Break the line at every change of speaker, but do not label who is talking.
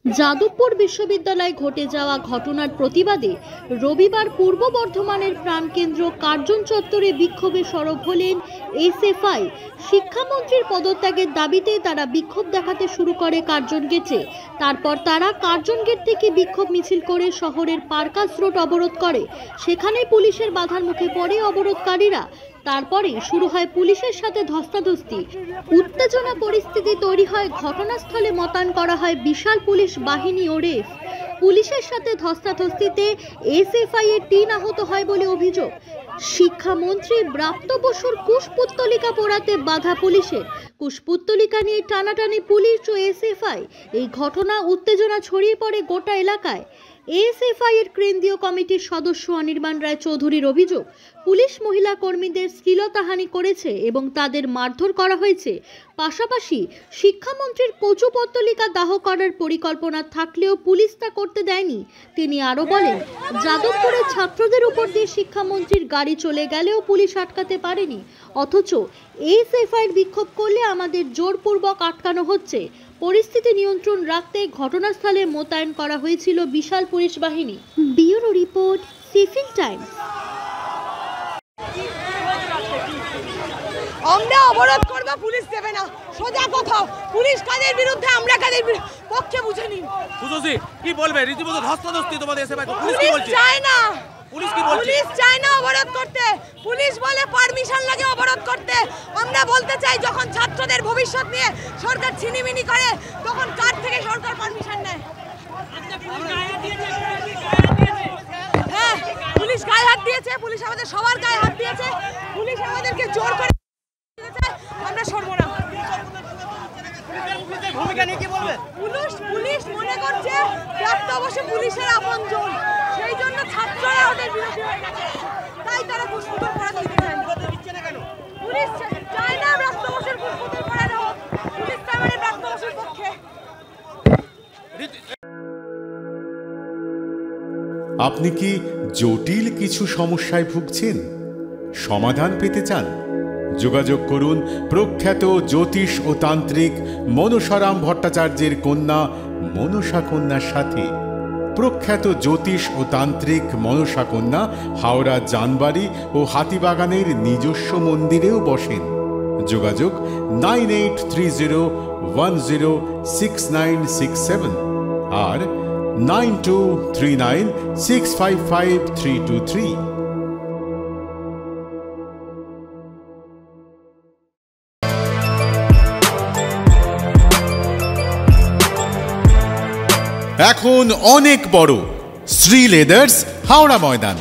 যাদবপুর বিশ্ববিদ্যালয়ে ঘটে যাওয়া ঘটনার প্রতিবাদে রবিবার পূর্ব বর্ধমানের প্রাণকেন্দ্র কার্জন চত্বরে বিক্ষোভে সরব হলেন এসএফআই। শিক্ষামন্ত্রীর পদত্যাগের দাবিতে তারা বিক্ষোভ দেখাতে শুরু করে কার্জন গেটে। তারপর তারা কার্জন গেট থেকে বিক্ষোভ মিছিল করে শহরের পার্কাস রোড অবরোধ করে। সেখানে পুলিশের বাধার মুখে পড়ে অবরোধকারীরা। তারপরে শুরু হয় পুলিশের সাথে ধস্তাধস্তি। উত্তেজনা পরিস্থিতি তৈরি হয়, ঘটনাস্থলে মোতায়েন করা হয় বিশাল পুলিশ বাহিনী ওরেফ। পুলিশের সাথে ধস্তাধস্তিতে এসএফআই এর 3 আহত হয় বলে অভিযোগ। শিক্ষামন্ত্রী ব্রাত্য বসুর কুশপুত্তলিকা পোড়াতে বাধা পুলিশের। কুশপুত্তলিকা নিয়ে টানাটানি পুলিশ ও এসএফআই। এই ঘটনা উত্তেজনা ছড়িয়ে পড়ে গোটা এলাকায়। এসএফআই এর কেন্দ্রীয় কমিটির সদস্য অনির্বাণ রায় চৌধুরীর অভিযোগ, পুলিশ মহিলা কর্মীদের শ্লীলতাহানি করেছে এবং তাদের মারধর করা হয়েছে। পাশাপাশি শিক্ষামন্ত্রীর কচুপত্তলিকা দাহ করার পরিকল্পনা থাকলেও পুলিশ তা করতে দেয়নি। তিনি আরও বলেন, যাদবপুরের ছাত্রদের উপর দিয়ে শিক্ষামন্ত্রীর গাড়ি চলে গেলেও পুলিশ আটকাতে পারেনি, অথচ এসএফআই বিক্ষোভ করলে আমাদের জোরপূর্বক আটকানো হচ্ছে। পরিস্থিতি নিয়ন্ত্রণ রাখতে ঘটনাস্থলে মোতায়েন করা হয়েছিল বিশাল পুলিশ বাহিনী। ব্যুরো রিপোর্ট, সিফিং টাইমস।
আমরা অবরোধ করব, পুলিশ দেবে না, সোজা কথা। পুলিশ কাদের বিরুদ্ধে, আমরা কাদের পক্ষে বুঝে নিন। সুজসি
কি বলবে? রীতিমতো ধস্তাধস্তি তোমাদের এসে পাইতো।
পুলিশ কি বলছে? চায় না।
পুলিশ কি বলছে?
পুলিশ চায় না অবরোধ করতে। পুলিশ বলে পারমিশন লাগে অবরোধ করতে। আমরা বলতে চাই, যখন ছাত্রদের ভবিষ্যৎ নিয়ে সরকার ছিনিমিনি করে, তখন কার থেকে সরকার পারমিশন নেয়? হ্যাঁ, পুলিশ গায়ে হাত দিয়েছে, পুলিশ আমাদের সবার গায়ে হাত দিয়েছে। পুলিশ আমাদেরকে জোর করে আমরা সরব না।
ভূমিকা নিয়ে কি বলবে?
পুলিশ মনে করছে প্রাপ্ত অবশ্যই পুলিশের আপনজন, সেই জন্য ছাত্ররা ওদের বিরোধী হয়ে গেছে, তাই তারা কুশপুত্তল পড়া দিতে চায় না। পুলিশ চায় না প্রাপ্ত অবশ্যই কুশপুত্তল পড়ানো হোক। পুলিশ তার মানে প্রাপ্ত অবশ্যই পক্ষে।
আপনি কি জটিল কিছু সমস্যায় ভুগছেন? সমাধান পেতে চান? যোগাযোগ করুন প্রখ্যাত জ্যোতিষ ও তান্ত্রিক মনসারাম ভট্টাচার্যের কন্যা মনসা কন্যার সাথে। প্রখ্যাত জ্যোতিষ ও তান্ত্রিক মনসা কন্যা হাওড়া জানবাড়ি ও হাতিবাগানের নিজস্ব মন্দিরেও বসেন। যোগাযোগ 9830106967 আর 9239655323। এখন অনেক বড় শ্রী লেদার্স হাওড়া ময়দান।